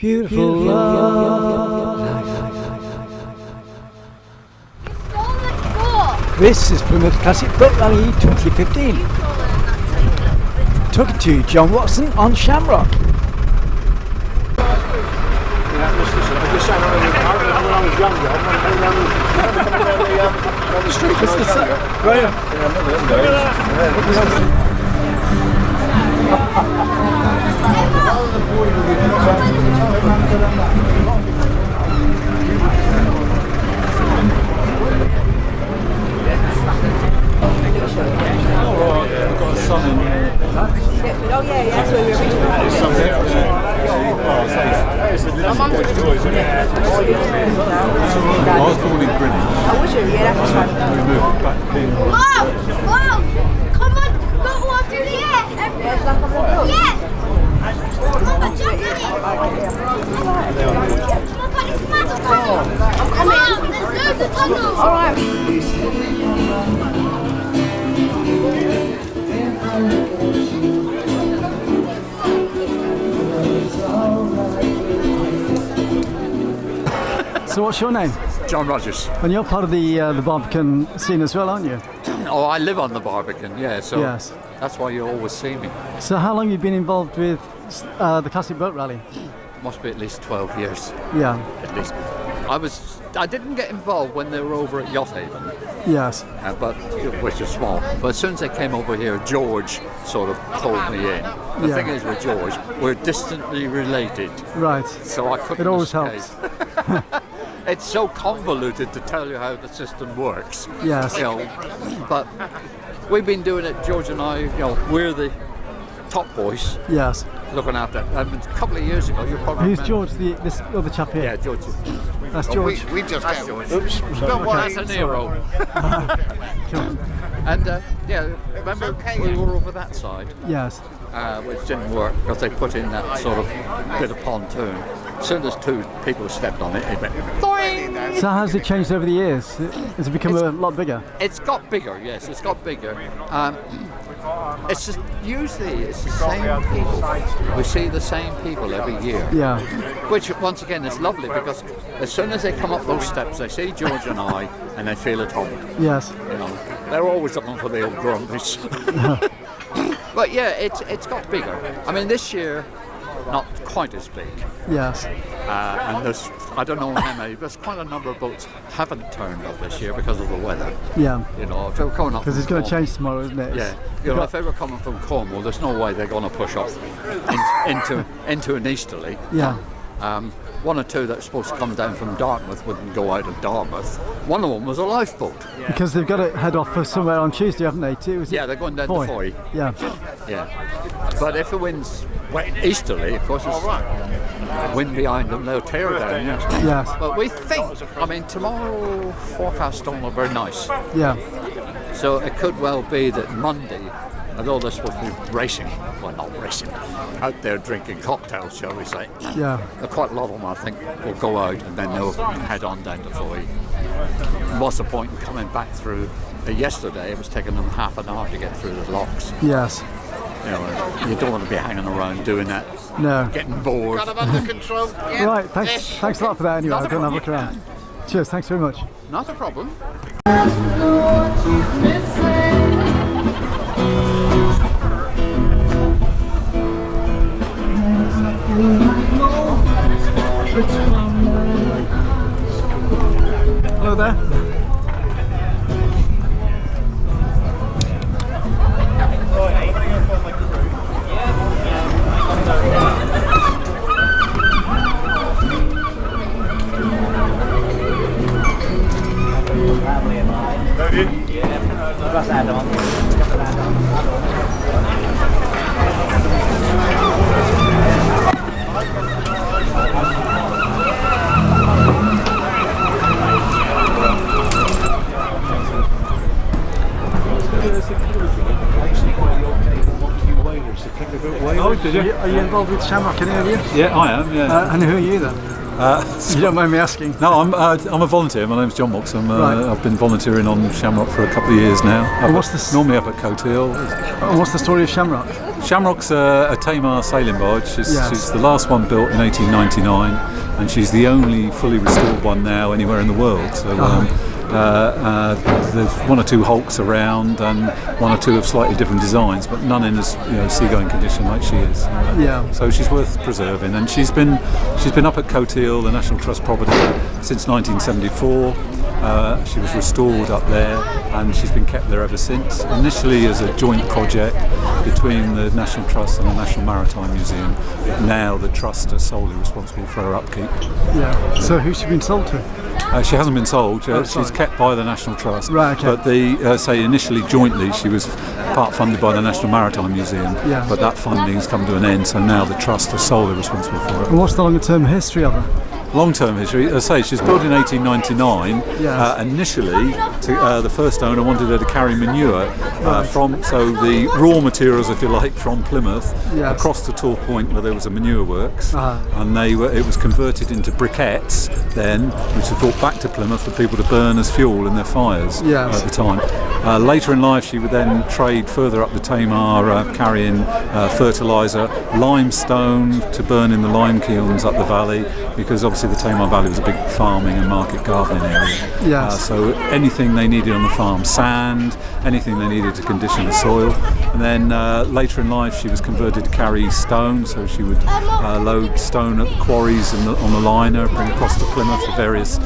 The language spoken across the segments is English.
Beautiful love. This is Plymouth Classic Boat Rally 2015. Talking to John Watson on Shamrock. Oh yeah, that's where we originally. My mum's I was born in Greenwich. Oh, was you? Yeah, that's right. We moved back here. Mom! Come on! Go up to the air! Yes! Come on, jump in it! Come on, but it's massive tunnel! Mom, there's loads of tunnels! Alright. So what's your name? John Rogers. And you're part of the Barbican scene as well, aren't you? Oh, I live on the Barbican, yeah, so Yes. that's why you always see me. So how long have you been involved with the Classic Boat Rally? Must be at least 12 years, Yeah. at least. I didn't get involved when they were over at Yacht Haven, Yes. but which is small. But as soon as they came over here, George sort of pulled me in. The Yeah. thing is with George, we're distantly related, Right. so I couldn't It always escape. helps. It's so convoluted to tell you how the system works. Yes. You know, but we've been doing it, George and I, you know, we're the top boys Yes. looking after it. A couple of years ago, you probably Who's remember. George? This other chap here? Yeah, George. That's George. We just That's got George. Oops. Don't worry. That's a Nero. And yeah, remember we were over that side, Yes. which didn't work because they put in that sort of bit of pontoon. As soon as two people stepped on it, it went boing. So how's it changed over the years? Has it become a lot bigger? It's got bigger, yes, it's got bigger. It's just, usually it's the same people. We see the same people every year. Yeah. Which, once again, is lovely because as soon as they come up those steps, they see George and I, and they feel at home. Yes. You know, they're always looking for the old grumpies. But yeah, it's got bigger. I mean, this year, not quite as big. Yes. And there's, I don't know how many, there's quite a number of boats haven't turned up this year because of the weather. Yeah. You know, if they were coming up Because it's from going to Cornwall- change tomorrow, isn't it? Yeah, you know, if they were coming from Cornwall, there's no way they're going to push up into an easterly. Yeah. One or two that were supposed to come down from Dartmouth wouldn't go out of Dartmouth. One of them was a lifeboat. Because they've got to head off for somewhere on Tuesday, haven't they? Too? Yeah, they're going down to Foy. Yeah. Yeah, but if the wind's easterly, of course, it's wind behind them, they'll tear down. Yeah. Yes. But we think, I mean, tomorrow forecast don't look very nice. Yeah. So it could well be that Monday, although they're supposed to be racing, well, not racing, out there drinking cocktails, shall we say. Yeah. Quite a lot of them, I think, will go out and then they'll head on down to Foy. What's the point in coming back through? Yesterday, it was taking them half an hour to get through the locks. Yes. You know, you don't want to be hanging around doing that, No. getting bored. Got them under control. Yeah. Right. Thanks a lot for that. Anyway, I'll go and have a look around. Cheers. Thanks very much. Not a problem. Hello there. Oh, did you? Are you involved with Shamrock any of you? Yeah, I am. Yeah. And who are you then? You don't mind me asking? No, I'm a volunteer. My name's John Mox. Right. I've been volunteering on Shamrock for a couple of years now. Normally up at Cote Hill. And what's the story of Shamrock? Shamrock's a Tamar sailing barge. She's the last one built in 1899, and she's the only fully restored one now anywhere in the world. So there's one or two hulks around, and one or two of slightly different designs, but none in as seagoing condition like she is. So she's worth preserving, and she's been up at Cote Hill, the National Trust property, since 1974. She was restored up there, and she's been kept there ever since. Initially as a joint project between the National Trust and the National Maritime Museum. Now the Trust are solely responsible for her upkeep. Yeah. So who's she been sold to? She hasn't been sold. She's kept by the National Trust. Right. Okay. But initially jointly she was part funded by the National Maritime Museum. Yeah. But that funding has come to an end, so now the Trust are solely responsible for it. And what's the longer term history of her? Long-term history, as I say, she's built in 1899. Yes. Initially, the first owner wanted her to carry manure so the raw materials, if you like, from Plymouth across to Tor Point, where there was a manure works, and it was converted into briquettes then, which was brought back to Plymouth for people to burn as fuel in their fires at the time. Later in life, she would then trade further up the Tamar, carrying fertiliser, limestone to burn in the lime kilns up the valley, because obviously the Tamar Valley was a big farming and market gardening area. Yes. So anything they needed on the farm, sand, anything they needed to condition the soil. And then later in life she was converted to carry stone, so she would load stone at the quarries on the liner, bring across to Plymouth for various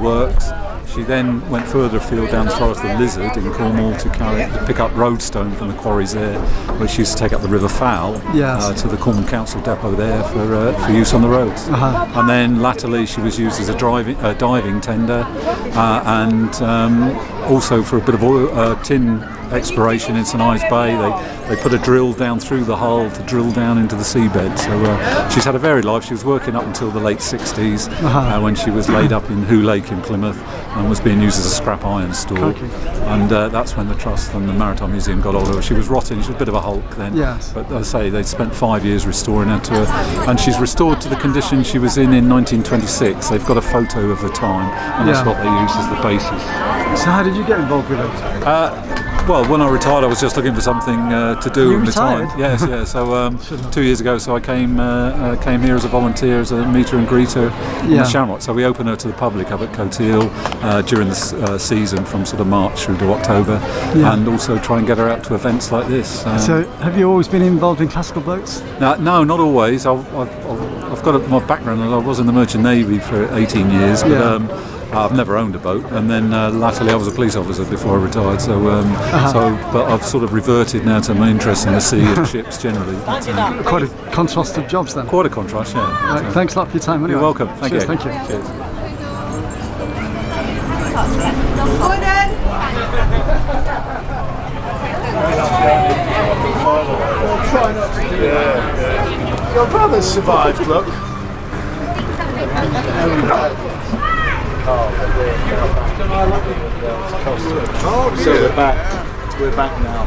works. She then went further afield down as far as the Lizard in Cornwall to pick up roadstone from the quarries there, which she used to take up the River Fowl to the Cornwall Council depot there for use on the roads. And then latterly she was used as a diving tender and also for a bit of oil, tin exploration in St Ives Bay. They put a drill down through the hull to drill down into the seabed. So she's had a varied life. She was working up until the late 60s when she was laid up in Hu Lake in Plymouth and was being used as a scrap iron store. And that's when the Trust and the Maritime Museum got hold of her. She was rotting. She was a bit of a hulk then. Yes. But as I say, they spent 5 years restoring her to her, and she's restored to the condition she was in 1926. They've got a photo of the time, and that's what they use as the basis. So how did you get involved with it? Well, when I retired, I was just looking for something to do You in the retired? time. Yes, yeah. So 2 years ago, so I came here as a volunteer, as a meter and greeter on the Shamrock. So we open her to the public up at Cote Hill during the season, from sort of March through to October, and also try and get her out to events like this. So have you always been involved in classical boats? No, not always. I've got my background. I was in the Merchant Navy for 18 years, but I've never owned a boat, and then latterly I was a police officer before I retired. But I've sort of reverted now to my interest in the sea and ships generally. Quite a contrast of jobs then. Quite a contrast, yeah. Right, thanks a lot for your time. Anyway. You're welcome. Thank you. Thank you. Cheers. Try not to do that. Your brother's survived, look. So we're back. We're back now.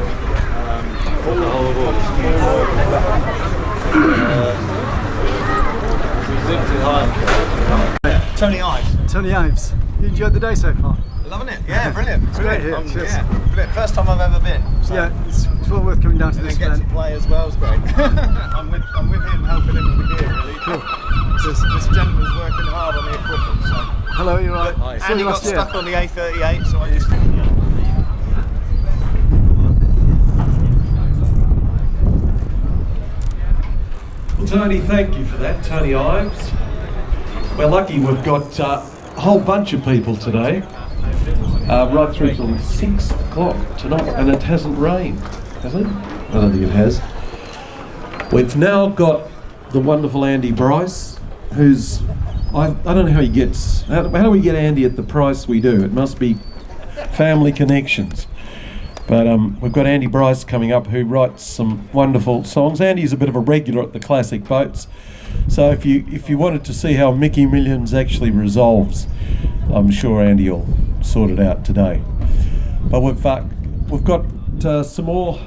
Tony Ives. Tony Ives, you enjoyed the day so far? Loving it. Yeah, brilliant. It's great here. Cheers. Brilliant. First time I've ever been. So. Yeah, it's well worth coming down to this Get event. to play as well is great. I'm with him, helping him with the gear, really. Cool. This gentleman's working hard on the equipment. So. Hello, you're right. And he got stuck on the A38, so I just. Well, Tony, thank you for that, Tony Ives. We're lucky we've got a whole bunch of people today, right through till 6 o'clock tonight, and it hasn't rained, has it? I don't think it has. We've now got the wonderful Andy Brice, who's, I don't know how he gets, how do we get Andy at the price we do? It must be family connections. But we've got Andy Brice coming up, who writes some wonderful songs. Andy's a bit of a regular at the Classic Boats, so if you wanted to see how Mickey Millions actually resolves, I'm sure Andy will sort it out today. But we've got some more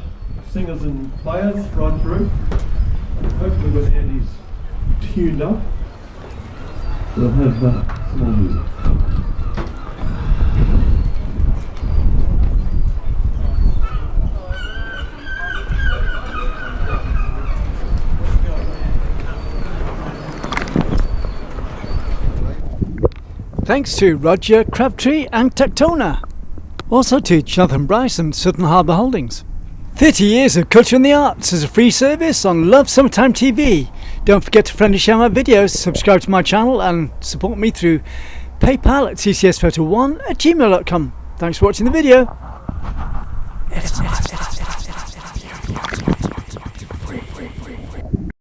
singers and players right through. Hopefully when Andy's tuned up. We'll have small music. Thanks to Roger, Crabtree and Tectona. Also to Jonathan Brice and Sutton Harbor Holdings. 30 years of culture and the arts as a free service on Love Summertime TV. Don't forget to friend and share my videos, subscribe to my channel and support me through PayPal at tcsphoto1@gmail.com. Thanks for watching the video.